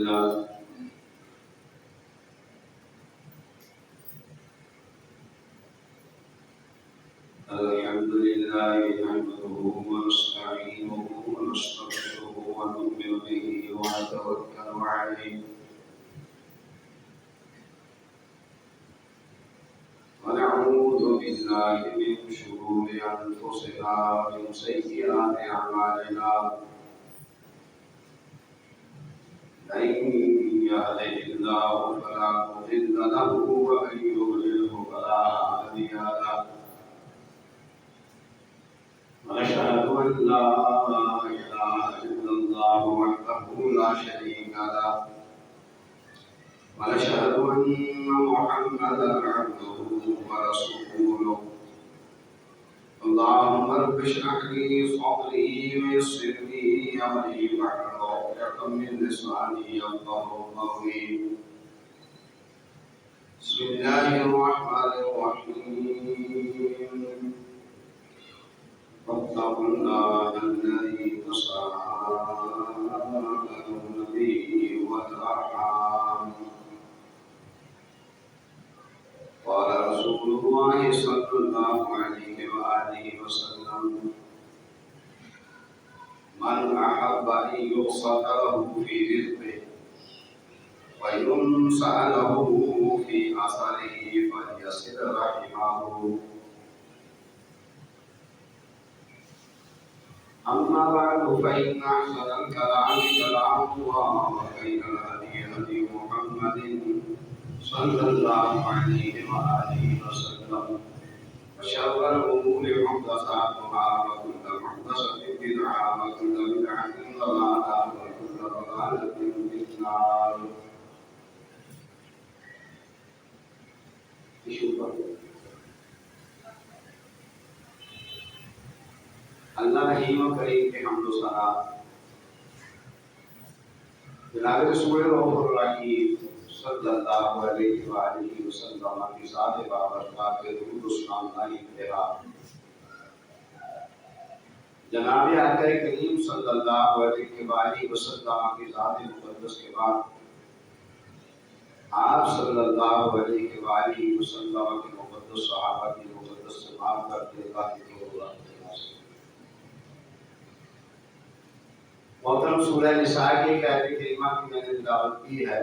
لله نحمده ونستعينه ونستغفره ونؤمن به ونتوكل عليه ونعوذ بالله من شرور أنفسنا ومن سيئات أعمالنا من يهده الله فلا مضل له ومن يضلله فلا هادي له ونشهد أن لا إله إلا الله وحده لا شريك له ونشهد أن محمدا عبده ورسوله اللهم رب اشرح لي صدري ويسر لي أمري واحلل عقدة من لساني يفقهوا قولي بسم الله الرحمن الرحيم واتقوا الله الذي تساءلون به والأرحام قال رسول الله صلى الله عليه وآله وسلم من أحب أن يبسط له في رزقه وينسأ له في أثره فليصل رحمه أما بعد فإن أحسن الكلام كلام الله وخير الهدي هدي محمد صلى الله عليه وآله وسلم وشر الأمور محدثاتها وكل محدثة بدعة وكل بدعة ضلالة وكل ضلالة في النار. اللہ رحیم و کریم کے حمد و ثنا جناب رسول رؤوف الرحیم صلی اللہ علیہ وآلہ وسلم کی ذات بابرکات درود و سلام کا انتہا جناب آقا کریم صلی اللہ علیہ وآلہ وسلم کی ذات مقدس کے بعد آپ صلی اللہ علیہ وآلہ وسلم کے مقدس صحابہ کی مقدس سے معاف کرتے اللہ کی ضرورت محترم سورہ نساء کی ایک آیت کریمہ کی میں نے تلاوت کی ہے.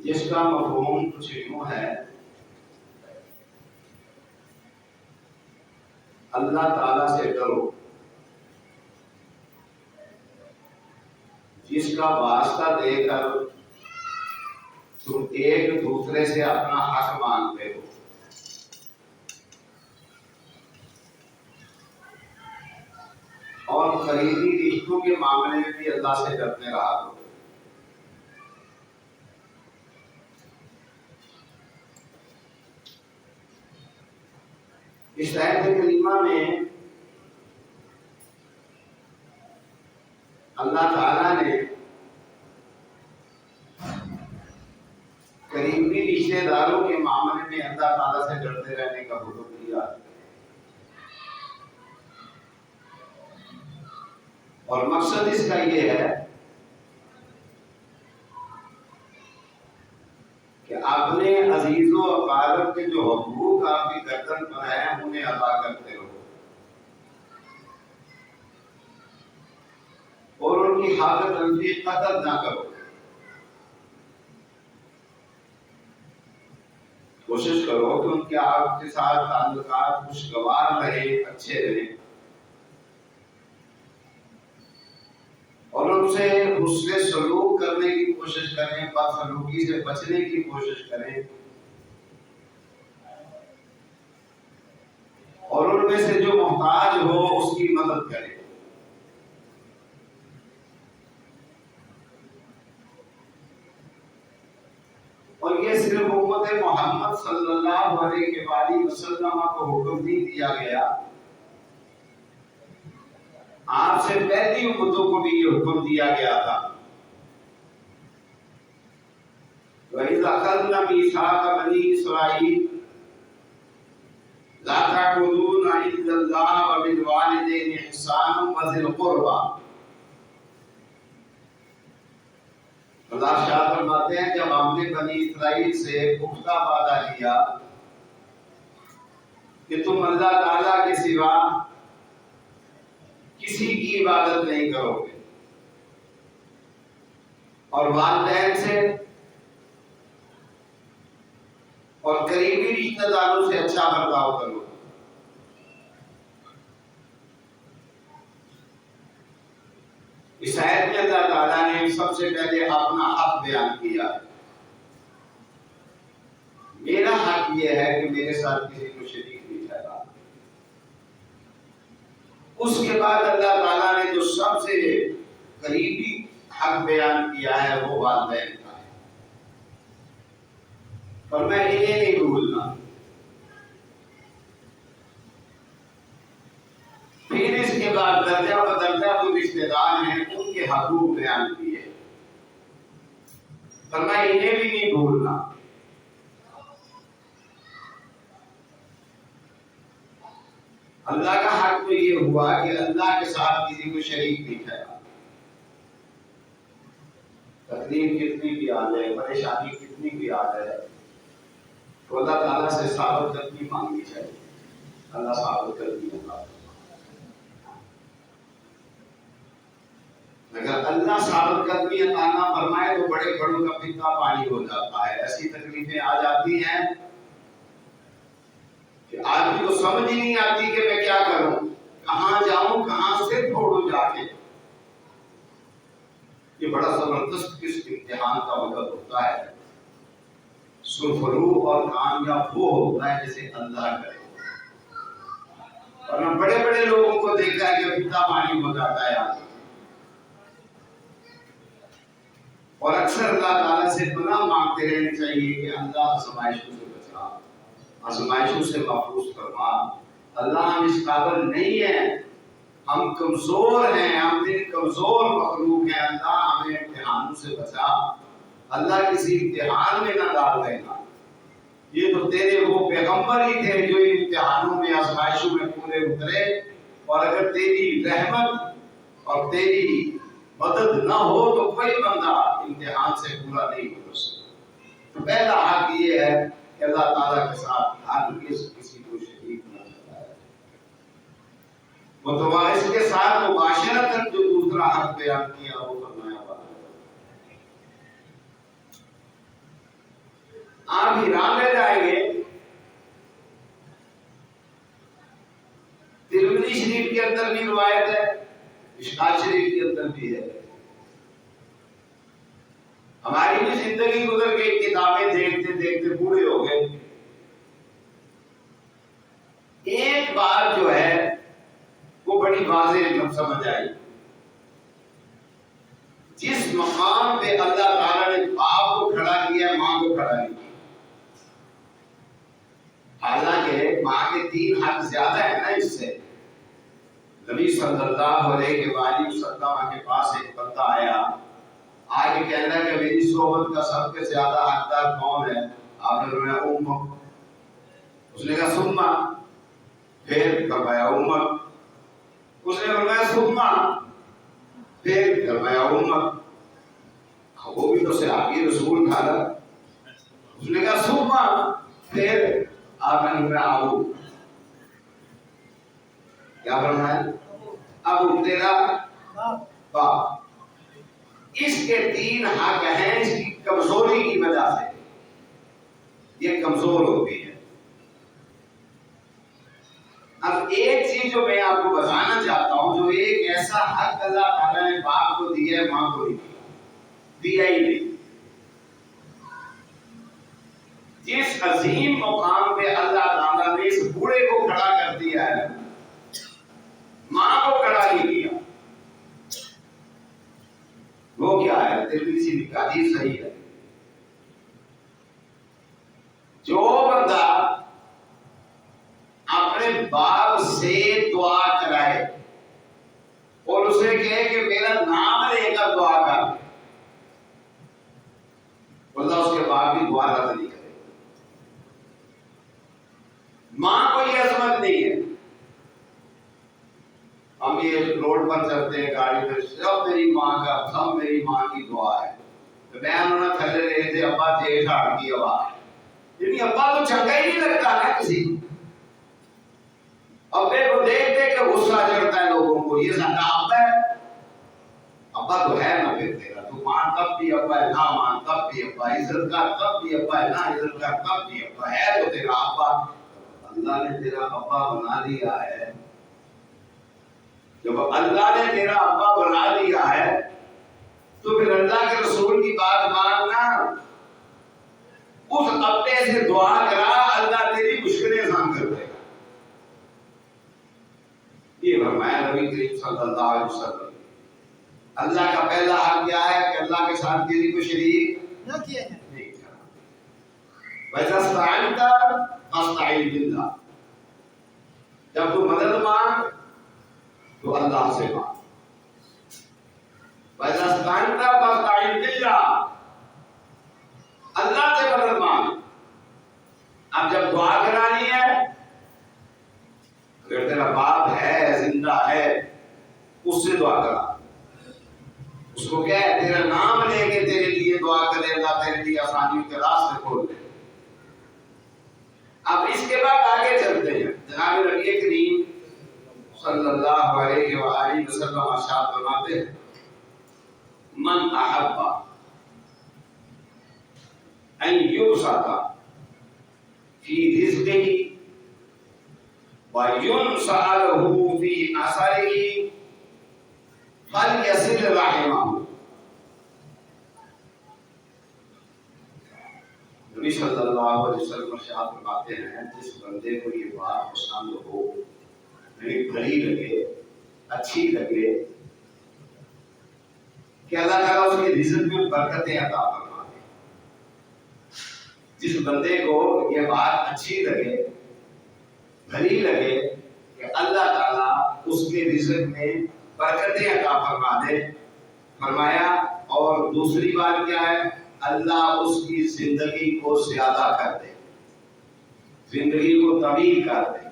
جس کا مفہوم کچھ یوں ہے اللہ تعالیٰ سے ڈرو جس کا واسطہ دے کر تم ایک دوسرے سے اپنا حق مانگتے ہو اور قریبی رشتوں کے معاملے میں بھی اللہ سے ڈرتے رہا کرو. اس آیت کریمہ میں اللہ تعالیٰ نے قریبی رشتے داروں کے معاملے میں اللہ تعالیٰ سے ڈرتے رہنے کا حکم دیا اور مقصد اس کا یہ ہے کہ اپنے عزیز و اقارب کے جو حقوق آپ کی گردن پر ہیں انہیں ادا کرتے رہو اور ان کی حق تلفی قدر نہ کرو. کوشش کرو کہ ان کے آپ کے ساتھ تعلقات خوشگوار رہے اچھے رہے اور ان سے حسن سلوک کرنے کی کوشش کریں بدسلوکی سے بچنے کی کوشش کریں اور ان میں سے جو محتاج ہو اس کی مدد کریں. اور یہ صرف امت محمد صلی اللہ علیہ وآلہ وسلم کو حکم نہیں دیا گیا آپ سے پہلی امتوں کو بھی یہ حکم دیا گیا تھا. وَإِذْ أَخَذْنَا مِيثَاقَ بَنِي إِسْرَائِيلَ لَا تَعْبُدُونَ إِلَّا اللَّهَ وَبِالْوَالِدَيْنِ والإحسان وذي القربى. اللہ شاہ فرماتے ہیں جب ہم نے بنی اسرائیل سے پختہ وعدہ کیا کہ تم اللہ تعالیٰ کے سوا کسی کی عبادت نہیں کرو گے اور والدین سے اور قریبی رشتہ داروں سے اچھا برتاؤ کرو. اس آیت میں اللہ تعالیٰ نے سب سے پہلے اپنا حق بیان کیا. میرا حق یہ ہے کہ میرے ساتھ کسی کو شریک نہیں ٹھہرا. اس کے بعد اللہ تعالیٰ نے جو سب سے قریبی حق بیان کیا ہے وہ والدین کا ہے اور میں انہیں نہیں بھولنا. پھر اس کے بعد درجہ بدرجہ جو رشتے دار ہیں ان کے حقوق بیان کیے اور میں انہیں بھی نہیں بھولنا. اللہ کا حق تو یہ ہوا کہ اللہ کے ساتھ کسی کو شریک نہیں ٹھہرا. تکلیف کتنی بھی آ جائے, پریشانی کتنی بھی آ جائے, تو اللہ تعالیٰ سے ثابت قدمی مانگنی چاہیے. اللہ ثابت قدمی ہوگا. اگر اللہ ثابت قدمی عطا نہ فرمائے تو بڑے بڑوں کا فتنہ پانی ہو جاتا ہے. ایسی تکلیفیں آ جاتی ہیں کہ آدمی کو سمجھ ہی نہیں آتی کہ میں کیا کروں, کہاں جاؤں, کہاں سے چھوڑوں جا کے. یہ بڑا زبردست کس امتحان کا وقت ہوتا ہے. سرفروغ اور کامیاب وہ ہوتا ہے جسے اللہ کرے. اور میں بڑے بڑے لوگوں کو دیکھا ہے کہ فتنہ پانی ہو جاتا ہے آدمی. اور اکثر اللہ تعالیٰ سے پناہ مانگتے رہنا چاہیے کہ اللہ آزمائشوں سے بچا, آزمائشوں سے محفوظ فرما. اللہ ہم اس قابل نہیں ہیں, ہم کمزور ہیں, ہم دل کمزور مخلوق ہیں. اللہ ہمیں امتحانوں سے بچا. اللہ کسی امتحان میں نہ ڈال دینا. یہ تو تیرے وہ پیغمبر ہی تھے جو ان امتحانوں میں آزمائشوں میں پورے اترے, اور اگر تیری رحمت اور تیری مدد نہ ہو تو کوئی بندہ امتحان سے پورا نہیں ہو سکتا. تو پہلا حق یہ ہے کہ اللہ تعالیٰ کے ساتھ ہرگز کسی کو شریک نہ ٹھہرائے. اس کے ساتھ مباشرتاً جو دوسرا حق بیان کیا وہ فرمایا آپ ایران میں جائیں گے. ترمذی شریف کے اندر بھی روایت ہے, مشکات شریف کے اندر بھی ہے. ہماری بھی زندگی گزر گئی, کتابیں دیکھتے دیکھتے بوڑھے ہو گئے. ایک بات جو ہے وہ بڑی واضح سمجھ آئی. جس مقام پہ اللہ تعالیٰ نے باپ کو کھڑا کیا, ماں کو کھڑا نہیں کیا. حالانکہ ماں کے 3 حق زیادہ ہے نا اس سے. نبی صلی اللہ علیہ وسلم کے پاس ایک بندہ آیا, آگے کہنا کہ میری صحبت کا سب سے زیادہ حقدار کون ہے؟ آپ نے فرمایا امک. اس نے کہا سما, پھر فرمایا امک. اس نے فرمایا سما, پھر فرمایا امک. وہ بھی تو صحابی رسول تھا نا. اس نے کہا سما, پھر آپ نے فرمایا ابو. کیا فرمایا؟ ابو تیرا باپ. اس کے 3 حق ہیں اس کی کمزوری کی وجہ سے. یہ کمزور ہوتی ہے. اب ایک چیز جو میں آپ کو بتانا چاہتا ہوں, جو ایک ایسا حق اللہ تعالیٰ نے باپ کو دیا ہے, ماں کو نہیں دیا ہی نہیں. جس عظیم مقام پہ اللہ تعالیٰ نے اس بوڑھے کو کھڑا کر دیا ہے, ماں کو کھڑا نہیں کیا. وہ کیا ہے؟ ترمذی کی حدیث صحیح ہے. جو بندہ اپنے باپ سے دعا کرائے اور اسے کہے کہ میرا نام لے کر دعا کر, اللہ اس کے باپ کی دعا رد نہیں کرے. ماں کو یہ عظمت نہیں ہے. اوپر چڑھتے ہیں گاڑی میں، سب میری ماں کا، سب میری ماں کی دعا ہے. تو میں انہوں تھلے رہے تھے، ابا جیٹھ ہٹ کی آواز، یعنی ابا تو چنگا ہی نہیں لگتا نا کسی کو. ابے کو دیکھ دیکھ کے غصہ چڑھتا ہے لوگوں کو، یہ سارا ابا ہے. ابا تو ہے نا پھر تیرا، تو مان تب بھی ابا ہے، نہ مان تب بھی ابا، عزت کا تب بھی ابا ہے، نہ عزت کا تب بھی ابا ہے، تو تیرا ابا. اللہ نے تیرا ابا بنا دیا ہے. جب اللہ نے تیرا ابا بنا دیا ہے تو پھر اللہ کے رسول کی بات ماننا، اس ابے سے دعا کرا، اللہ تیری مشکلیں آسان کر دے گا. یہ فرمایا نبی کریم صلی اللہ علیہ وسلم. اللہ کا پہلا حق کیا ہے کہ اللہ کے ساتھ کسی کو شریک نہ کیا جائے. نہیں کرنا. وَإِذَا اسْتَعَنْتَ فَاسْتَعِنْ بِاللَّهِ. جب تو مدد مانگ تو اللہ سے مانگ. وَإِذَا اسْتَعَنْتَ فَاسْتَعِنْ بِاللَّهِ. اللہ سے مدد مانگ. اب جب دعا کرانی ہے، اگر تیرا باپ ہے، زندہ ہے، اس سے دعا کرا. اس کو کیا ہے، تیرا نام لے کے تیرے لیے دعا کرے، اللہ تیرے لیے آسانیوں کے راستے کھول دے. اب اس کے بعد آگے چلتے ہیں. جناب نبی کریم صلی اللہ علیہ وآلہ وسلم ارشاد فرماتے ہیں، من احب ان یبسط فی رزقہ وینسأ لہ فی اثرہ فلیصل رحمہ. نبی صلی اللہ علیہ وسلم ارشاد فرماتے ہیں، جس بندے کو یہ بات پسند ہو، یعنی بھلی لگے، اچھی لگے کہ اللہ تعالیٰ اس کے رزق میں برکتیں عطا فرما دے. جس بندے کو یہ بات اچھی لگے، بھلی لگے کہ اللہ تعالیٰ اس کے رزق میں برکتیں عطا فرما دے. فرمایا اور دوسری بات کیا ہے، اللہ اس کی زندگی کو زیادہ کر دے، زندگی کو طویل کر دے،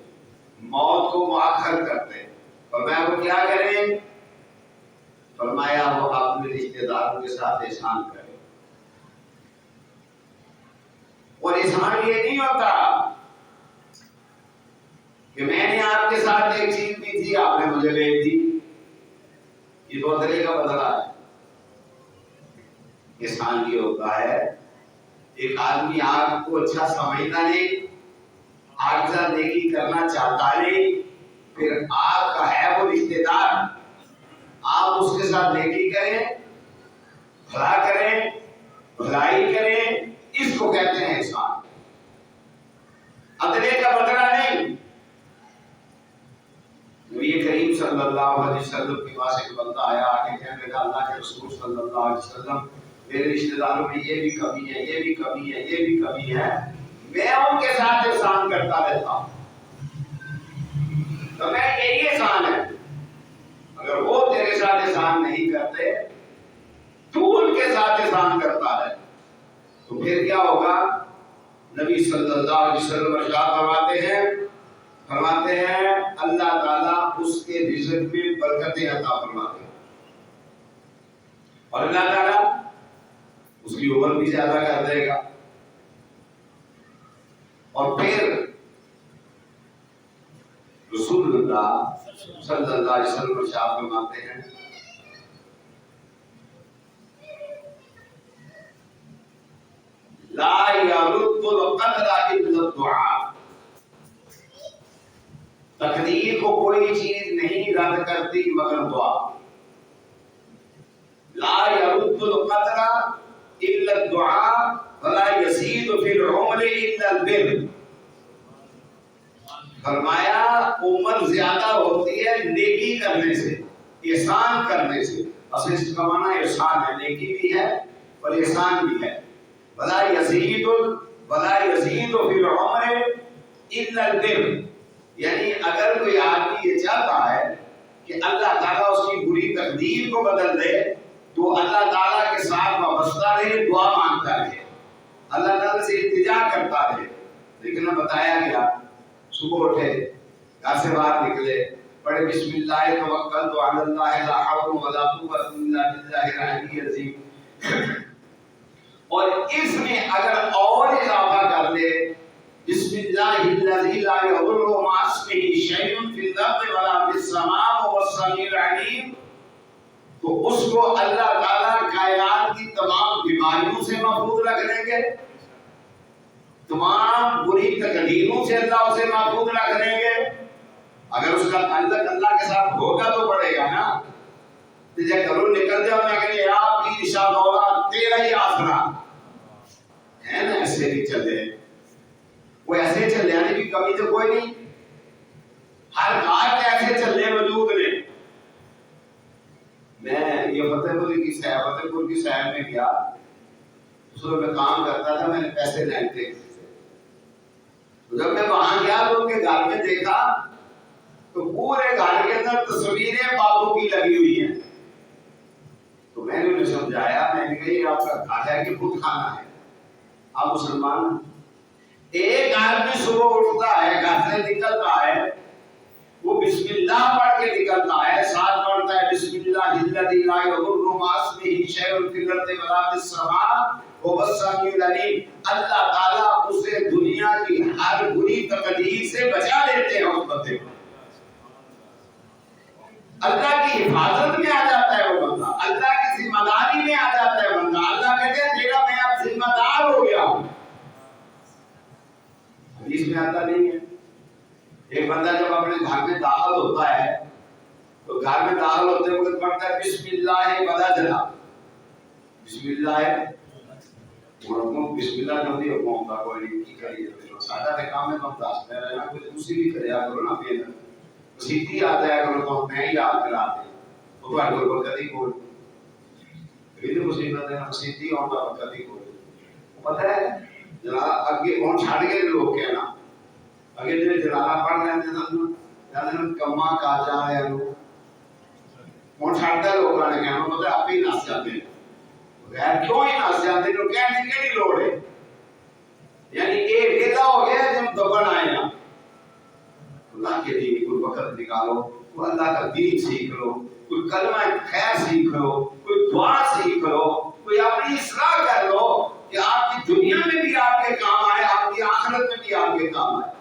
موت کو مؤخر کر دے. فرمایا وہ کیا کرے؟ فرمایا وہ اپنے رشتہ داروں کے ساتھ احسان کرے. اور احسان یہ نہیں ہوتا کہ میں نے آپ کے ساتھ ایک چیز دی تھی، آپ نے مجھے بھیج دی. یہ دو طرح کا بدلہ ہے. احسان یہ ہوتا ہے ایک آدمی آپ کو اچھا سمجھتا نہیں، آپ کے ساتھ نیکی کرنا چاہتا نہیں، پھر آپ کا ہے وہ رشتہ دار، آپ اس کے ساتھ نیکی کریں، بھلا کریں، بھلائی کریں، اس کو کہتے ہیں احسان. ادلے کا بدلہ نہیں. نبی کریم صلی اللہ علیہ وسلم کے پاس ایک بندہ آیا، آگے کہنے لگا اللہ کے رسول صلی اللہ علیہ وسلم، میرے رشتہ داروں میں یہ بھی کمی ہے، یہ بھی کمی ہے، یہ بھی کمی ہے، میں ان کے ساتھ احسان کرتا رہتا ہوں. تو میں یہی احسان ہے. اگر وہ تیرے ساتھ احسان نہیں کرتے، تو ان کے ساتھ احسان کرتا ہے، تو پھر کیا ہوگا؟ نبی صلی اللہ علیہ وسلم ارشاد فرماتے ہیں اللہ تعالیٰ اس کے رزق میں برکتیں عطا فرماتے ہیں، اور اللہ تعالیٰ اس کی عمر بھی زیادہ کر دے گا. اور پھر رسول اللہ صلی اللہ علیہ وسلم ارشاد فرماتے ہیں لا يرد القدر الا الدعاء. تقدیر کو کوئی چیز نہیں رد کرتی مگر دعا. لا يرد القدر الا الدعاء ولا يزيد في العمر الا البر. فرمایا عمر زیادہ ہوتی ہے نیکی کرنے سے، احسان کرنے سے. اصل اس کا معنی احسان ہے، نیکی بھی ہے اور احسان بھی ہے. ولا يزيد في العمر الا البر. یعنی اگر کوئی آدمی یہ چاہتا ہے کہ اللہ تعالیٰ اس کی بری تقدیر کو بدل دے تو اللہ تعالیٰ کے ساتھ وابستہ رہے، دعا مانگتا رہے، اللہ تعالیٰ سے التجا کرتا رہے. لیکن بتایا گیا صبح اٹھے، گھر سے باہر نکلے، پڑھے بسم اللہ توکلت علی اللہ لا حول ولا قوت الا باللہ العلی العظیم. اور اس میں اگر اور اضافہ کر دے بسم اللہ الذی لا یضر مع اسمہ شیء فی الارض ولا فی السماء وهو السمیع العلیم، تو اس کو اللہ تعالیٰ کائنات کی تمام بیماریوں سے محفوظ رکھ دیں گے، تمام بری تقدیروں سے اللہ اسے محفوظ رکھ دیں گے. اگر اس کا تعلق اللہ کے ساتھ ہوگا تو پڑے گا نا. جب گھروں نکل جاؤ میں کہنے یا پیر شاہ مولا تیرا ہی آسرا ہے نا، ایسے بھی چلے، وہ ایسے چلے آنے کی کمی تو کوئی نہیں، ہر کار کے ایسے چلے موجود نے. میں یہ فتح پور کی شہر میں گیا، اس وقت میں کام کرتا تھا، میں نے پیسے لینے تھے. جب میں وہاں گیا تو ان کے گھر میں دیکھا تو پورے گھر کے اندر تصویریں بابو کی لگی ہوئی ہیں. تو میں نے انہیں سمجھایا، میں نے کہا یہ آپ کا گھر ہے کہ خود کھانا ہے؟ آپ مسلمان. ایک آدمی صبح اٹھتا ہے، گھر سے نکلتا ہے، وہ بسم اللہ پڑھ کے نکلتا ہے، ساتھ پڑھتا ہے بسم اللہ الذی لا یضر مع اسمہ شیء فی الارض ولا فی السماء وهو السمیع العلیم. اللہ تعالیٰ اسے دنیا کی ہر بری تقدیر سے بچا لیتے ہیں. اس بندے کو اللہ کی حفاظت میں آ جاتا ہے، وہ بندہ اللہ کی ذمہ داری میں آ جاتا ہے بندہ. اللہ کہتے ہیں تیرا میں اب ذمہ دار ہو گیا ہوں. حدیث میں آتا نہیں ہے، ایک بندہ جب اپنے گھر میں داخل ہوتا ہے تو گھر میں داخل ہوتے وقت پڑھتا ہے بسم اللہ ولا جلا. بسم اللہ ہے بسم اللہ نہیں ہوتا کوئی نہیں کی کریے سادہ کے کام میں تو ہم داس میں رہنا، کوئی دوسری بھی کریا کرو نا. پھر سیدھی آتا ہے کرو تو میں ہی یاد کراتے وہ تو کوئی برکت ہی کوئی یہ تو مصیبت ہے. سیدھی ہوتا برکت ہی کوئی. پتہ ہے جناب اگے کون چھڑ کے لوگ کہنا اگے جڑے جلالا پڑھ لیندے سن جاندے کما کاجا ہے کون چھڑدا لوکاں نے کہنا پتہ آپ ہی نس جاندے غیر کیوں ہی نس جاندے لوگ کہنے کی کیڑی لوڑ ہے. یعنی ایک ویلا ہو گیا جب دبن آئے نا اللہ کے دین کو وقت نکالو، تو اللہ کا دین سیکھ لو، کوئی کلمہ خیر سیکھ لو، کوئی دعا سیکھ لو، کوئی اپنی اصلاح کر لو کہ آپ کی دنیا میں بھی آپ کے کام آئے، آپ کی آخرت میں بھی آپ کے کام آئے.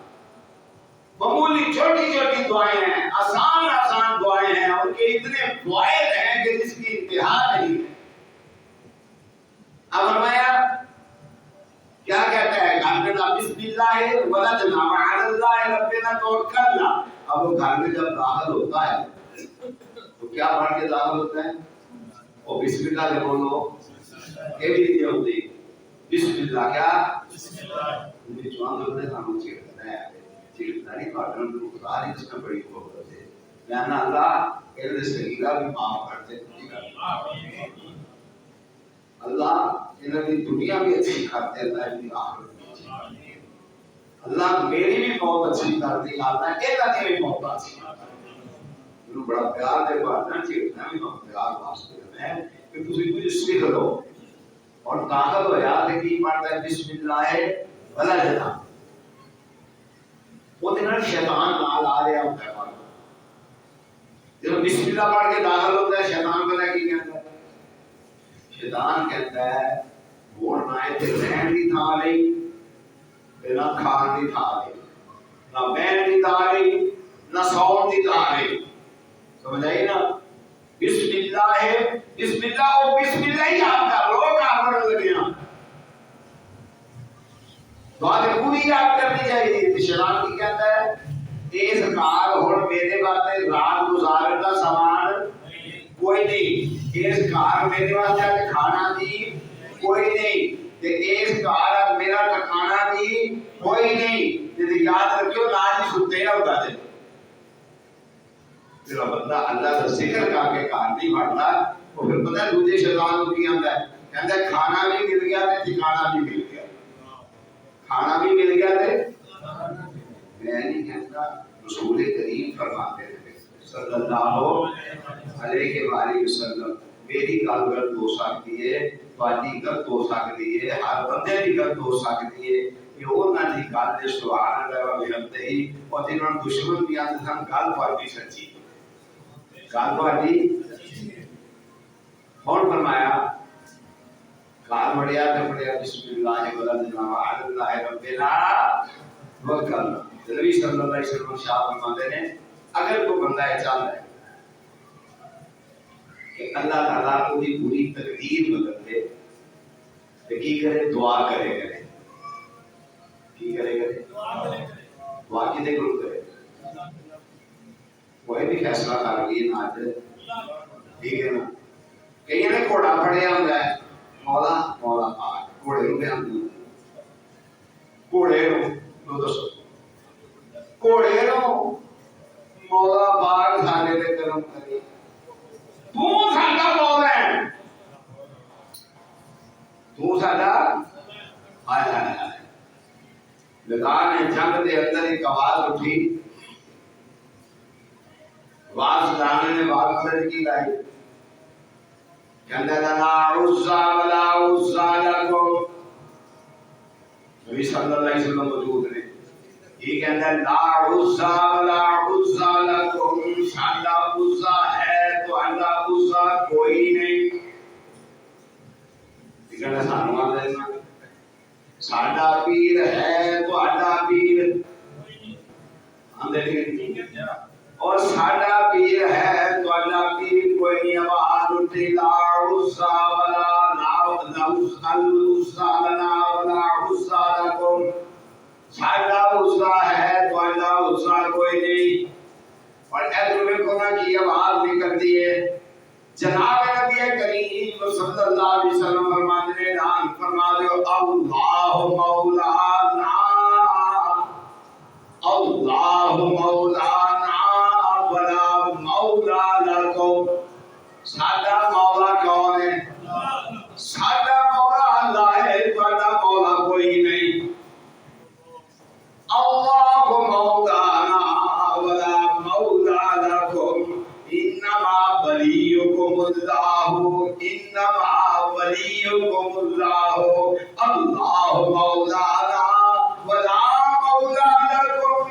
معمولی چھوٹی چھوٹی دعائیں ہیں، آسان آسان دعائیں ہیں، ان کے اتنے فوائد ہیں کہ جس کی انتہا نہیں ہے. اب فرمایا کیا کہتا ہے گھر میں بسم اللہ ولدنا وعلی اللہ ربنا توکلنا. اب وہ گھر میں جب داخل ہوتا ہے تو کیا پڑھ کے داخل ہوتا ہے؟ وہ بسم اللہ جب بولو یہ بھی نہیں ہوتی. بسم اللہ کیا بسم اللہ مجھے جوان ہوتے ہیں ہم چیئر ہے چیئرداری پاٹن کو خدا ہی جس میں بڑی محبت ہے. لہذا اللہ علم صغیرہ بھی معاف کرتے ہیں. اللہ انہوں نے دنیا بھی اچھی کرتے ہیں، اللہ کی آخرت بھی اچھی کرتے ہیں. اللہ میری بھی بہت اچھی کرتی ہے، اللہ کے اللہ بھی بہت اچھی کرتا ہے. انہوں بڑا پیار دے بارنا چیئرنا بھی بہت پیار واسطے ہے کہ تسی کچھ سیکھ لو اور داخل ہو جاتے کہ پڑھتا ہے بسم اللہ ولا جنا. وہ دن شیطان نال آ رہا ہوتا ہے. جب بسم اللہ پڑھ کے داخل ہوتا ہے شیطان پتہ کی کہتا ہے؟ شیطان کہتا ہے ووٹ نہ تے رہن دی تھا نہیں تے نہ کھان دی تھا نہیں، نہ بہن دی تھا نہیں، نہ سون دی تھا نہیں. سمجھ آئی نا؟ بسم اللہ ہے بسم اللہ او بسم اللہ ہی آپ کر لو کافر لگے نا. دعا پوری یاد کرنی چاہیے. شیطان کی کہتا ہے اس کار ہن میرے واسطے رات گزارن دا سامان کوئی نہیں، اس گھر میرے واسطے کھانا دی کوئی نہیں، تے اس گھر میرا ٹھکانا دی کوئی نہیں. تے یاد رکھو لاج ہی ستے نہ ہوتا دے. جب بندہ اللہ کا ذکر کر کے کار نہیں بڑھتا تو پھر پتہ دوسرے شیطان کو کی آندا ہے کہندا ہے کھانا بھی مل گیا تے ٹھکانا بھی مل گیا. کھانا بھی مل گیا تے میں نہیں کہتا رسول کریم فرماتے ہیں صلی اللہ علیہ وآلہ وسلم میری گل غلط ہو سکتی ہے، تواڈی غلط ہو سکتی ہے، ہر بندے دی غلط ہو سکتی ہے. کہ انہاں دی گل دے سبحان اللہ و بحمدہ اور جنہاں دشمن بھی آندے سن گل تہاڈی سچی گل تہاڈی اور فرمایا کار بڑھیا تے بڑھیا بسم اللہ وعلى اللہ ربنا وکلنا نبی صلی اللہ علیہ وسلم شاہ فرماتے ہیں اگر کوئی بندہ یہ چاہتا ہے کہ اللہ تعالیٰ کو دی پوری تقدیر بدل دے تو کی کرے دعا کرے کی کرے دعا کی دے گروہ کرے وہی بھی فیصلہ کر گئی نا آج ٹھیک ہے نا کہیں نے گھوڑا پڑیا ہوتا ہے مولا مولا آج گھوڑے رو بیان دوں گھوڑے رو دوستو گھوڑے رو مولا باغ سانے دے کرم کری تو ساڈا مولا ہے تو ساڈا آیا ہے میدان جنگ دے اندر ایک آواز اٹھی آواز لانے نے بات کرنے کی لائی کہندے لا عزا ولا عزا لکم نبی صلی اللہ علیہ وسلم موجود نے یہ کہندے لا عزا ولا عزا لکم ساڈا عزا ہے تو اللہ عزا کوئی نہیں کہندے سانو آ دینا ساڈا پیر ہے تو اڈا پیر آندے اور ساڈا پیر ہے تو اڈا پیر کوئی نہیں آواز اٹھی لا عزا ولا عزا لنا ولا عزا لکم ساڈا عزا ہے تو اڈا عزا کوئی نہیں اور ادھر میں کونا کی آواز نکلتی ہے جناب نبی کریم صلی اللہ علیہ وسلم فرماتے ہیں اعلان فرما دو اللہ مولانا اللہ مولانا ولا مولا لکم ساڈا مولا کون ہے ساڈا مولا اللہ ہے تہاڈا مولا کوئی نہیں اللہ مولانا ولا مولا لکم انما ولیکم اللہ انما ولیکم اللہ اللہ مولانا ولا مولا لکم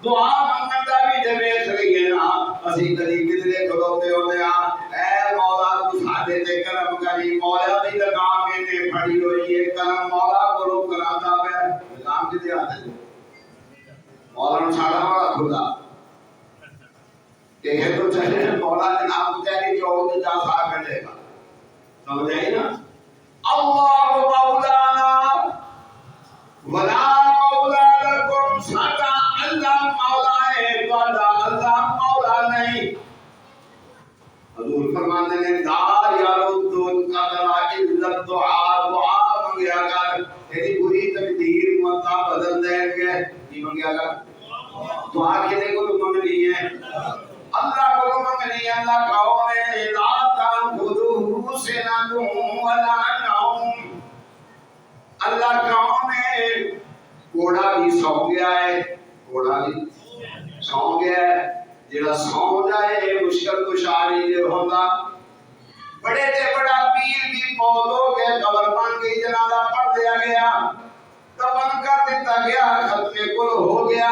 دعا منگن دا بھی تے ویکھ لئیے نا اسی کدی کدے کھلوتے ہوندے ہاں اے مولا تو ساڈے تے کرم کری مولا دی لگام نے پھڑی ہوئی ہے کرم مولا کولو کراندا پیا لگام کتے ہاتھ مولا نوں چھاڑا والا خدا کہ ہے تو چلے مولا جناب تیری چوک جا سا کھڑے گا سمجھ آئی نا اللہ مولانا ولا مولا لکم ساڈا اللہ مولا ہے تہاڈا اللہ مولا نہیں حضور فرماتے ہیں لا یرد القدر الا الدعاء دعا منگیا کر تیری بری تقدیر کو اللہ بدل دیں گے کی منگیا کر دعا کنے کو تو منگنی ہے اللہ کو منگنی ہے اللہ کون ہے لا تأخذه سنة ولا نوم اللہ کون ہے گھوڑا بھی سو گیا ہے گھوڑا بھی سو گیا ہے جڑا سو جائے مشکل کشاری دے ہوندا بڑے تے بڑا پیر بھی موت ہو گئے قبر بن گئی جنازہ پڑھ دیا گیا دفن کر دیتا گیا ختم کل ہو گیا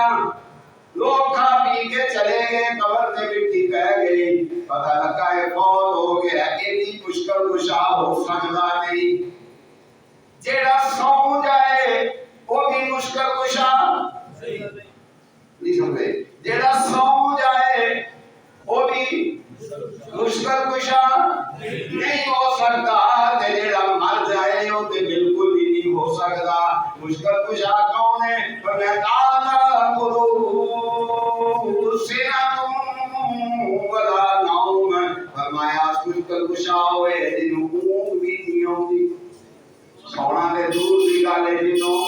لوگ کھا پی کے چلے گئے قبر تے مٹی بہ گئی پتہ لگا ہے موت ہو گیا ایڈی مشکل کشا ہو سکتا نہیں جڑا سو جائے وہ بھی مشکل کشا نہیں سمجھے جڑا سو جائے وہ بھی مشکل کشا نہیں ہو سکتا تے جڑا مر جائے وہ تے بالکل ہی نہیں ہو سکتا مشکل کشا کون ہے فرمایا ولا نوم فرمایا مشکل کشا ہوئے جنوں اونگ بھی نہیں آتی سونا تے دور دی گل ہے جنوں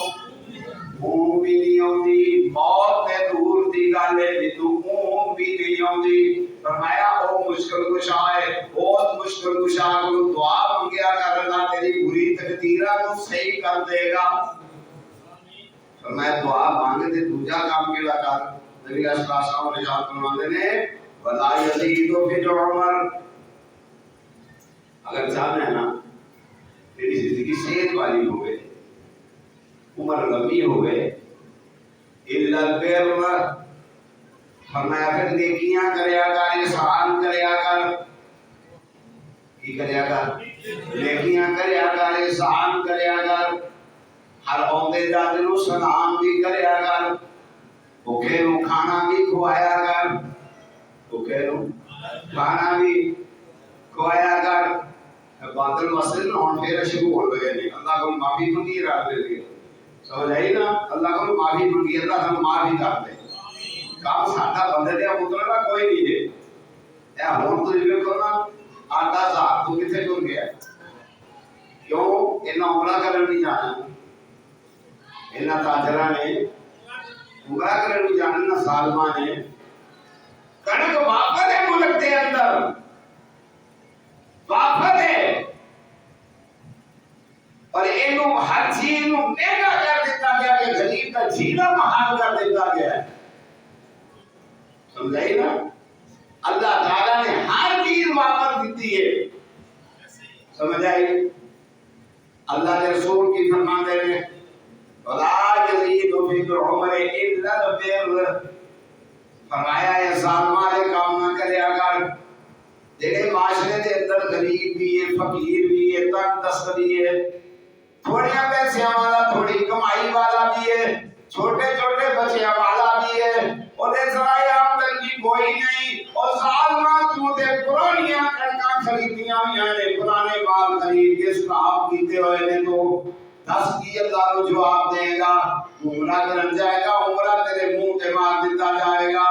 اونگ بھی نہیں آتی موت تے دور دی گل ہے جنوں اونگ بھی نہیں آتی فرمایا او مشکل کشا ہے بہت مشکل کشا کو دعا منگیا کر اللہ تیری بری تقدیراں کو صحیح کر دے گا فرمایا دعا مانگے تے دوجا کام کیڑا کر نبی صلی اللہ علیہ وسلم ارشاد فرماتے نے ولا یزید فی العمر اگر چاہنا ہے نا تیری زندگی صحت والی ہوئے عمر لمبی ہو گئے، الا البر، فرمایا پھر نیکیاں کریا کر، احسان کریا کر، کی کریا کر، نیکیاں کریا کر، احسان کریا کر، ہر آندے جاندے نوں سلام بھی کریا کر، بھوکے نوں کھانا بھی کھوایا کر، بھوکے نوں کھانا بھی کھوایا کر۔ بادل مسجد ہوں پھر شروع ہو گئے نے، اللہ کو معافی منگی رب دے کے، سمجھ آئی نا، اللہ کو معافی منگی، اللہ ہم معافی کر دے، کام ساڈا بندے دے پتر دا کوئی نہیں ہے۔ اے ہن تسی ویکھو نا، آٹا صاحب تو کتنے ٹر گیا، کیوں انہاں عمرہ کرن نہیں جانا، انہاں تاجراں نے عمرہ کرن نہیں جانا، نہ سالماں نے کنک واپس ہے ملک دے اندر، واپس ہے، اور اینو ہر چیز نو مہنگا کر دیتا گیا کہ غریب کا جینا محال کر دیتا گیا ہے، سمجھائی نا، اللہ تعالیٰ نے ہر چیز واپس دیتی ہے، سمجھ آئی، اللہ کے رسول کی فرماتے ہیں وَلَا يَزِيدُ فِي الْعُمْرِ إِلَّا الْبِرُّ، فرمایا یہ ظالم والے کام نہ کریا کر، جڑے معاشرے دے اندر غریب بھی ہے، فقیر بھی ہے، تنگ دست بھی ہے، تھوڑیاں پیسیاں والا، تھوڑی کمائی والا بھی ہے، چھوٹے چھوٹے بچیاں والا بھی ہے، انہیں ذرائع آمدنی کوئی نہیں، اور ظالمان تو تے پرانیاں کڑکاں خریدیاں ہوئی ہیں، پرانے مال خرید کے سٹاپ کیتے ہوئے نے، تو دس کی اللہ کو جواب دے گا، عمرہ کرن جائے گا، عمرہ تیرے منہ تے مار دیتا جائے گا،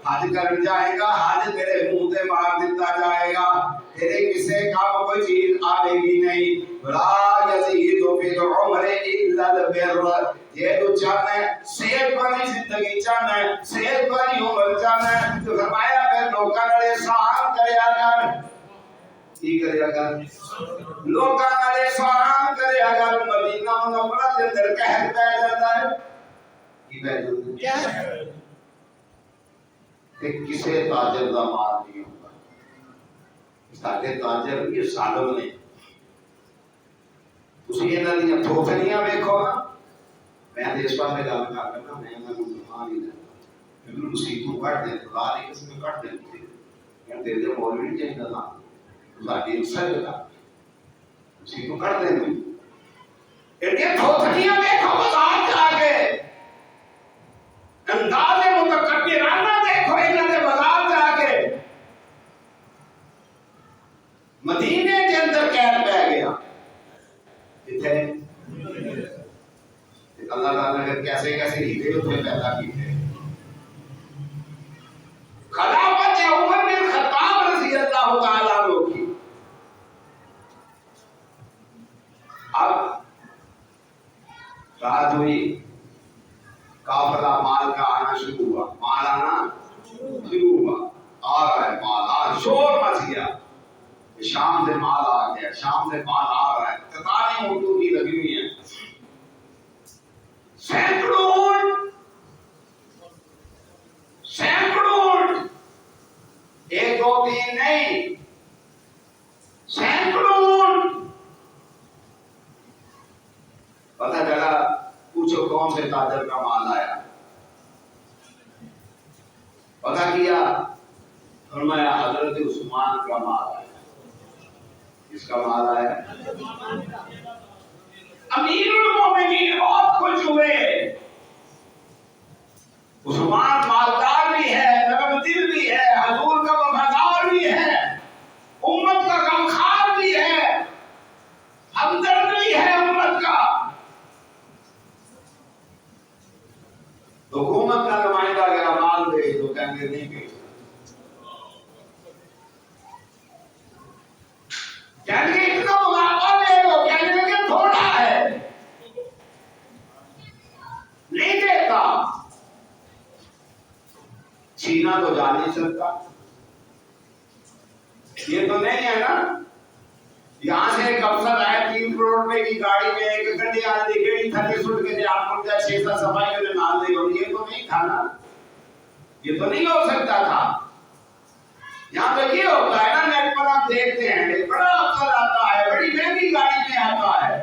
حج کرن جائے گا، حج تیرے منہ تے مار دیتا جائے گا، تیرے کسے کام کوئی چیز آئے گی نہیں۔ لا یزید فی العمر الا البر، یہ تو چاہنا ہے صحت والی زندگی، چاہنا ہے صحت والی عمر، چاہنا ہے تو فرمایا پھر لوکاں نال احسان کریا کر، کی کریا کر، لوکاں نال احسان کریا کر۔ مدینہ منورہ دے اندر قحط پہ جاتا ہے، کی پہ جاتا ہے کہ کسے تاجر دا مال نہیں ہوتا، سارے تاجر یہ ظالم نے، تسی انہاں دی تھوکھڑیاں ویکھو نا، میں اس بات پہ گل کر رہا، میں انہاں نوں مان نہیں دیتا، کیونکہ مصیبتوں کٹ دیں، خدا نے کس میں کٹ دیں، کہ دے دے مولوی نہیں چاہیے نا، ساڈی رسل لگا مصیبتوں کٹ دیں گے، ایڈیاں تھوکھڑیاں ویکھو بازار جا کے، انداز متکبرانہ دیکھو انہاں دے بازار جا کے، مدینے کے اندر قید پہ گیا، کتنے اللہ تعالیٰ نے کیسے کیسے ہیرے اتنے پیدا کیتے، خلافت عمر بن خطاب رضی اللہ تعالیٰ عنہ کی، اب رات ہوئی، قافلہ مال کا آنا شروع ہوا، مال آنا شروع ہوا، آ رہا ہے مال، آ شور مچ گیا، شام سے مال آ گیا، شام سے مال آ رہا ہے، قطاریں اردو کی لگی ہوئی ہیں، سینکڑوں ایک دو تین نہیں، سینکڑوں، پتہ چلا، پوچھو کون سے تاجر کا مال آیا، پتہ کیا، فرمایا حضرت عثمان کا مال آیا، کس کا مال آیا، امیر المومنین بہت خوش ہوئے، عثمان مالدار بھی ہے، نرم دل بھی ہے، حضور کا وفادار بھی ہے، امت کا غمخوار بھی ہے، ہمدرد بھی ہے امت کا، حکومت کا نمائندہ اگر مال دے تو کہیں گے نہیں بھیجنا، کہیں گے اتنا منافع دے دو، کہیں گے کہ تھوڑا ہے، نہیں دیتا، چھینا تو جا نہیں سکتا، یہ تو نہیں ہے نا، یہاں سے ایک افسر آئے 3 کروڑ روپے کی گاڑی میں ایک گھنٹے آنے دی گئی تھے سٹ کے آپ کو کیا 6-7 صفائی میں نال دے گا، یہ تو نہیں تھا نا، یہ تو نہیں ہو سکتا تھا، یہاں تو یہ ہوتا ہے نا، نیٹ پر آپ دیکھتے ہیں بڑا افسر آتا ہے، بڑی مہنگی گاڑی میں آتا ہے،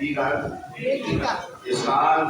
ihsan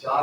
4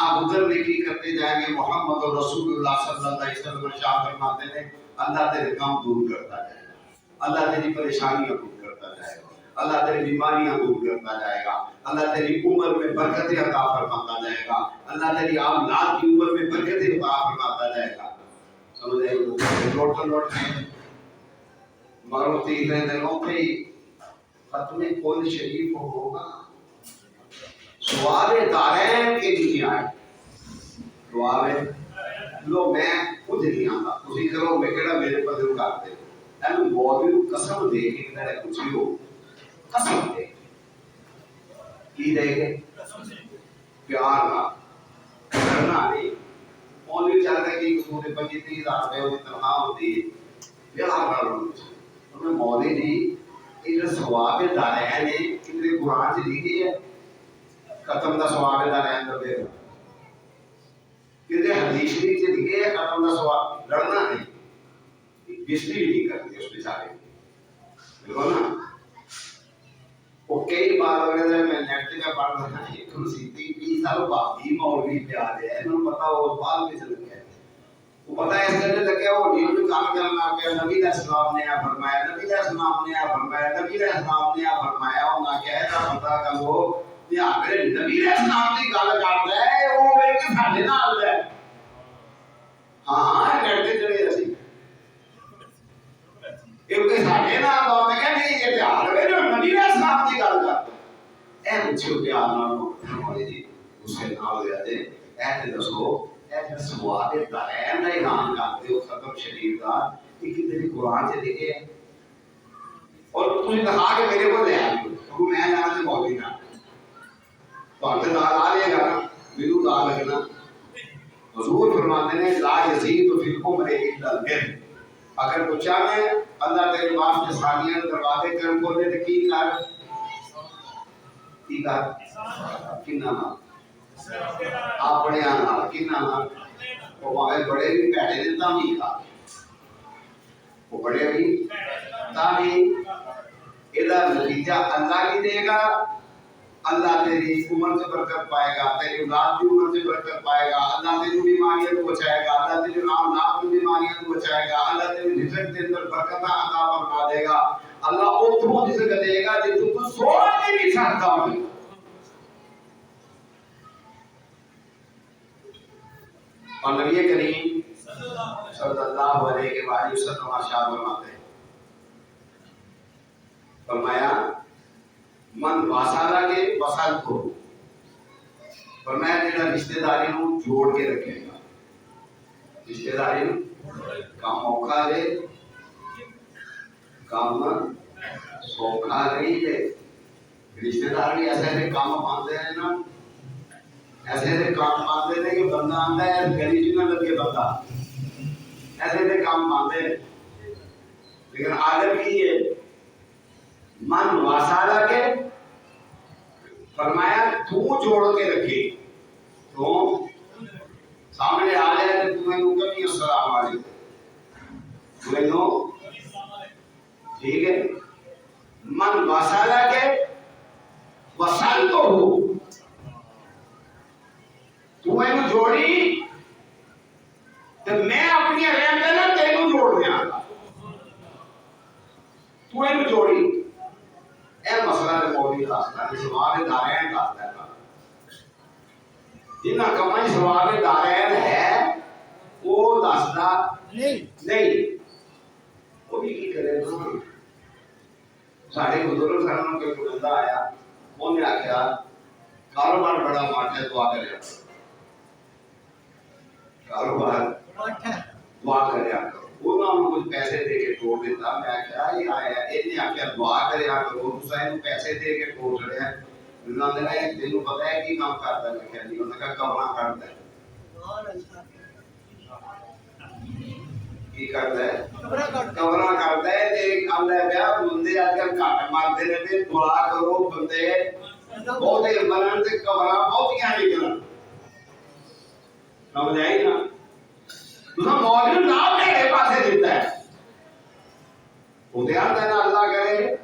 آپ ادھر نیکی کرتے جائیں گے محمد رسول اللہ صلی اللہ علیہ وسلم ارشاد فرماتے ہیں اللہ تیرے غم دور کرتا جائے گا، اللہ تیری پریشانیاں دور کرتا جائے گا، اللہ تیری بیماریاں دور کرتا جائے گا، اللہ تیری عمر میں برکتیں عطا فرماتا جائے گا، اللہ تیری اولاد کی عمر میں برکتیں عطا فرماتا جائے گا. سمجھ آئی؟ لوٹ مگر تیرے دلوں پہ ختم کل شریف ہوگا، سوال دارین کے لیے آئے. سوال لو میں خود نہیں آتا تسی کرو میں کہڑا میرے پر کرتے اینو مولوی قسم دے کے میرے کچھ ہو قسم دے کی دے گے پیار کا کرنا نہیں. مولوی چاہتا ہے کہ سورے 25,000 روپے وہ تنخواہ ہوتی ہے پیار کا لوگ مولوی جی یہ ثواب دارین نے کہ قرآن سے لکھی ہے ختم دا ثواب دارین کر دے گا کہ حدیث شریف سے لکھے ہے ختم دا ثواب لڑنا نہیں بجلی بھی نہیں کرتی اس بیچارے دیکھو نا. وہ کئی بار وغیرہ میں نیٹ کا پڑھ رہا ہے ایک مسیحی 20 سال بعد مولوی پہ آ رہے ہیں انہوں نے پتا وہ بال میں چل گیا وہ پتا ہے اس کرنے لگے وہ دین میں کام کرنا کہ نبی علیہ السلام نے فرمایا نبی علیہ السلام نے فرمایا نبی علیہ السلام نے فرمایا انہاں کہتا پتا کہ وہ یا میرے نبی علیہ السلام کی گل کرتا ہے وہ کہ ساڈے نال ہے. ہاں کرتے چلے اسی کیونکہ ساڈے نال تو میں کہ نہیں یہ پیار ہے نبی علیہ السلام کی گل کرتا اے پوچھو پیار نال ہوئے جی اسے نال ہو جاتے اے دسو اے سواد دارین دا اعلان کرتے ہو ختم شریف دا کہ تیری قرآن سے لکھے ہے اور تجھے کہا کہ میرے کو لے آئے تو میں جانا سے مولوی نہ تو ہم سے دار آ لے گا نا میرو دار لگنا. حضور فرماتے ہیں لا یزید فی العمر الا البر اگر تو چاہے اللہ تیرے واسطے ثانیہ دروازے کرم کو دے کی کر کنا نا اپنے نال کنا نا وہ بھاوے بڑے بھی پیڑے نے تاں بھی کھا وہ بڑے بھی تاں بھی ادا نتیجہ اللہ کی دے گا. اللہ تیری عمر سے برکت پائے گا تیری اولاد کی عمر سے برکت پائے گا اللہ تیری بیماریاں کو بچائے گا اللہ تیری اولاد کی بیماریاں کو بچائے گا اللہ تیری رزق کے اندر برکت عطا فرما دے گا اللہ اتوں رزق دے گا جس کو سوچ بھی نہیں سکتا. اور نبی کریم صلی اللہ علیہ وآلہ وسلم ارشاد فرماتے ہیں فرمایا من واسالہ کے وصل کو فرمایا جڑا رشتہ داری نو جوڑ کے رکھے گا رشتہ داری نو کام موقع دے کام سوکھا نہیں ہے. رشتہ داری ایسے ایسے کام پاندے ہیں نا ایسے ایسے کام پاندے ہیں کہ بندہ آندا ہے گلی چ نہ لگے بندہ ایسے ایسے کام پاندے ہیں لیکن عادت کی ہے من واسالہ کے فرمایا تو جوڑ کے رکھے تو سامنے آ جائے تو تمہیں کو کبھی السلام علیکم تمہیں نو ٹھیک ہے من واسالہ کے وصل تو ہو تمہیں جوڑی تو میں اپنی رحم دے نال تینوں جوڑ دیاں گا تمہیں جوڑی اے مسئلہ ہے مولوی داستا ہے سوال دارین داستا ہے جنہ کمائی سوال دارین ہے وہ داستا نہیں وہ بھی کی کرے نا. ساڑھے بزرگ سرمن کے بلندہ آیا وہ نے آکھیا کاروبار بڑا ماٹھ ہے دعا کرے کاروبار دعا کرے انہوں نے کچھ پیسے دے کے توڑ دیتا میں کیا یہ آیا انہیں آکھیا دعا کرے کرو حسین پیسے دے کے توڑ رہے ہیں انہوں نے کہا تینوں پتہ ہے کی کام کرتا ہے میں کہا نہیں انہوں نے کہا کورا کرتا ہے کی کرتا ہے کورا کرتا ہے ایک اللہ پیا بندے آج کل کاٹ مارتے رہتے دعا کرو بندے بہت بنن سے کورا بہت کیا نکلن سمجھ آئی نا دوسرا مولوی نام میرے پاسے دیتا ہے وہ دیار دینا اللہ کرے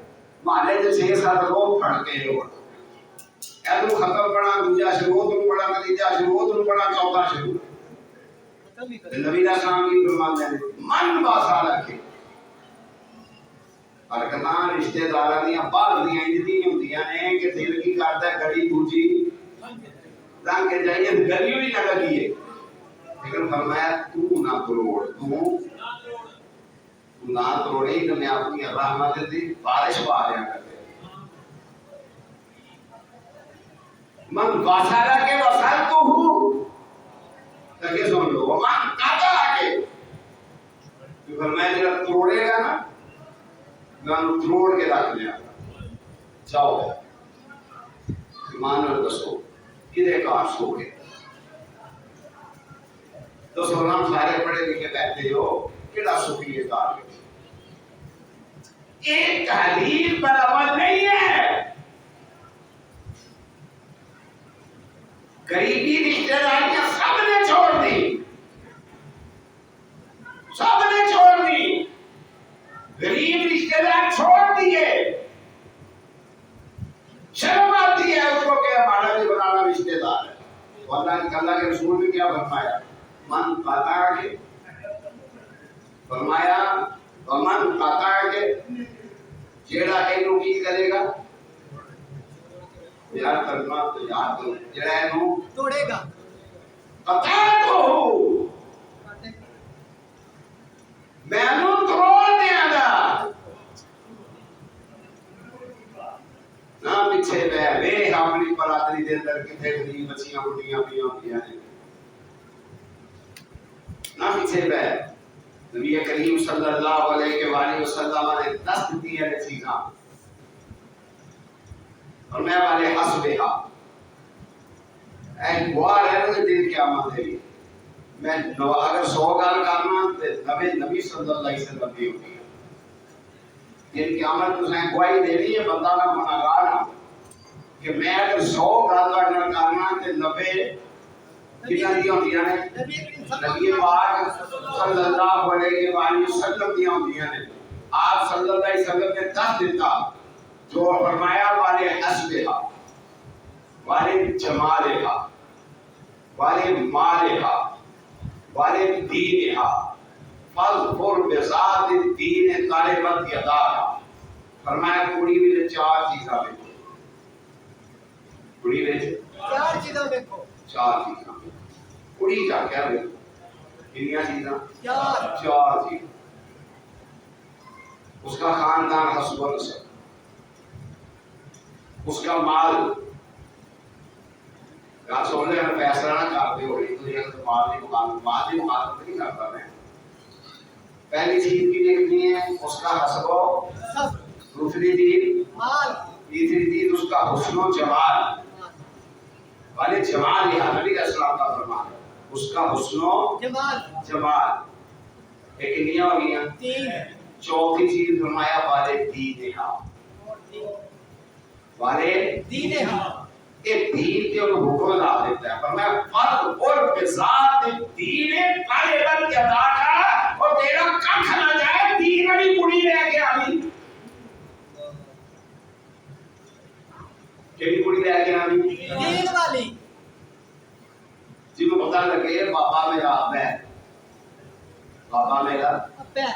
محلے سے 6-7 لوگ پھڑ کے ہو ادھر ختم پڑھا دوجا شروع ادھر پڑھا تیجا شروع ادھر پڑھا چوتھا شروع نبی علیہ السلام کی فرماتے ہیں من باسا رکھے حرکتاں رشتے داراں دیاں بعض دیاں انجدی ہوندیاں نے کہ دل کی کردا ہے گلی دوجی رنگ کے جائیے گلی بھی نہ لگی ہے لیکن فرمایا تو نہ توڑ تو نہ توڑی تو میں اپنی رحمت دی بارش پا دیا کرتے من باسارا کے وسال تو ہوں تاکہ سن لو من کاتا آگے جو فرمایا جب توڑے گا نا میں انہوں توڑ کے رکھ لیا جاؤ ایمان اور دسو کدھے کار سو گئے تو سلام سارے پڑھے لکھے بیٹھتے ہو کدھا سوکھی یہ کار ایک تحلیل پر عمل نہیں ہے غریبی رشتہ داریاں سب نے چھوڑ دی سب نے چھوڑ دی غریب رشتہ دار چھوڑ دیے شرم آتی ہے اس کو کہ ہمارا بھی بنانا رشتہ دار ہے اللہ کے رسول نے کیا فرمایا من قطع کے فرمایا ومن قطع کے جیڑا اینو کی کرے گا یار کلمہ تو یاد کرو جیڑا اینو توڑے گا قطع تو میں نو توڑ دیا گا نہ پیچھے بے وے اپنی برادری دے اندر کتنے غریب بچیاں بڑھیاں پیاں پیاں ہیں نہ پیچھے بے نبی کریم صلی اللہ علیہ وآلہ وسلم نے دست دیا ہے چیزاں اور میں والے حسبہا اے گوار ہے نا دن قیامت ہے میں اگر 100 گال کرنا نبی صلی اللہ علیہ وسلم بھی ہوگی دن قیامت تو سائیں گواہی دے رہی ہے بندہ نہ گناہگار کہ میں اگر 100 گال کرنا تے 90 کتنا دیا ہوندیاں نے نبی پاک صلی اللہ علیہ وآلہ وسلم دیا ہوندیاں نے آپ صلی اللہ علیہ وسلم نے 10 دیتا جو فرمایا والے حسبہا والے جمالہا والے مالہا والے دینہا فاظفر بذات الدین طالبت یداہا فرمایا کڑی میں 4 چیزاں دیکھو کڑی میں 4 چیزاں دیکھو 4 چیزاں کڑی کا کیا دیکھو کتنی چیزاں 4 چیزاں اس کا خاندان حسب و نسب اس کا مال کہا سونے میں فیصلہ نہ کرتے ہو رہی تو یہ مال کی مقابلت نہیں کرتا میں پہلی چیز کی دیکھنی ہے اس کا حسب و دوسری چیز مال تیسری چیز اس کا حسن و جمال والے جمال یہ نبی علیہ السلام کا فرمان ہے اس کا حسن و جمال لیکن یہ ہو گیا چوتھی چیز فرمایا والے دینہا والے دینہا ایک دین کے انہوں حکم لا دیتا ہے فرمایا فرد اور بذات دین طالبت یداہا اور تیرا کھا نہ جائے دین والی کڑی رہ کے آئی کیڑی کڑی رہ کے آئی دین والی جی کو پتہ لگے بابا میرا اب ہے بابا میرا اب ہے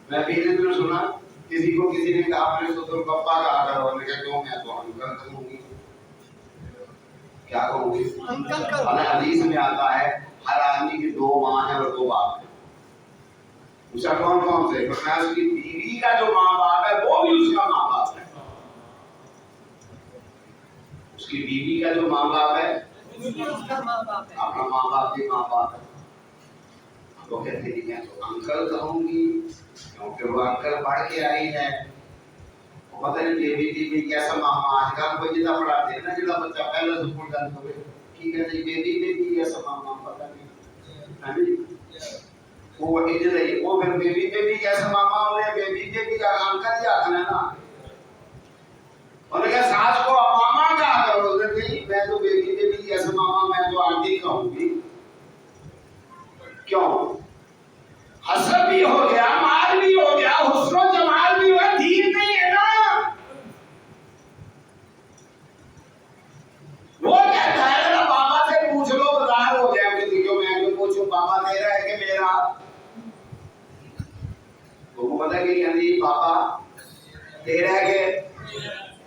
میں پہلے دن سنا کسی کو کسی نے کہا اپنے سوتر پپا کہا کرو اور نے کہا کیوں میں تو انکل کہوں گی کیا کہوں گی انکل کرو حدیث میں آتا ہے ہر آدمی کی 2 ماں ہیں اور 2 باپ ہیں اس کا کون کون سے فرمایا اس کی بیوی کا جو ماں باپ ہے وہ بھی اس کا ماں باپ ہے اس کی بیوی کا جو ماں باپ ہے اپنا ماں باپ بھی ماں باپ ہے تو کہتے ہیں میں تو انکل کہوں گی کیونکہ وہ انکل پڑھ کے آئی ہے پتہ نہیں بیبی بھی کیسا ماما آج کل کوئی جدا پڑھاتے ہیں نا جدا بچہ پہلے سکول جاتا ہوئے ٹھیک ہے جی بیبی بھی کیسا ماما پتہ نہیں وہ ادھر ہے وہ پھر بیبی بھی کیسا ماما ہوئے بیبی بھی کا انکل ہی آخنا ہے نا انہوں نے کہا ساس کو ماما کہا کرو نہیں میں تو بیبی بھی کیسا ماما میں تو آنٹی کہوں گی کیوں حسب بھی ہو گیا مال بھی ہو گیا حسن و جمال بھی ہوا دین نہیں ہے نا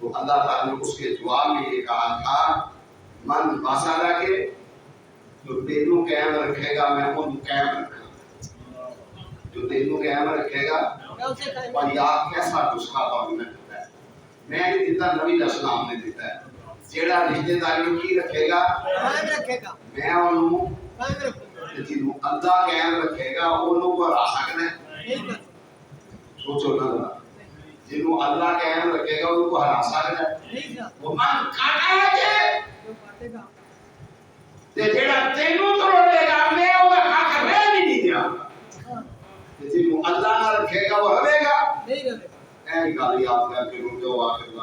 تو اللہ تعالیٰ نے اس کے جواب میں یہ کہا تھا من باسادہ کے جو دینوں قائم رکھے گا میں ان قائم رکھا جو دینوں قائم رکھے گا میں اسے قائم اور یاد کیسا نسخہ تو ہمیں دیتا ہے میں نہیں دیتا نبی علیہ السلام نے دیتا ہے جیڑا رشتے داریوں کی رکھے گا قائم رکھے گا میں انہوں قائم رکھے گا جنہوں اللہ قائم رکھے گا انہوں کو ہرا سکنا ہے نہیں کر سکتا سوچو نہ ذرا جنہوں اللہ قائم رکھے گا انہوں کو ہرا سکنا ہے نہیں کر وہ من کھانا ہے جے جو کاٹے گا تے جیڑا تینوں تو رولے گا میں وہ کھا کر رہ نہیں دیا ہاں جنہوں اللہ نہ رکھے گا وہ رہے گا نہیں رہے گا اے گالی آپ کر کے رک جاؤ آخر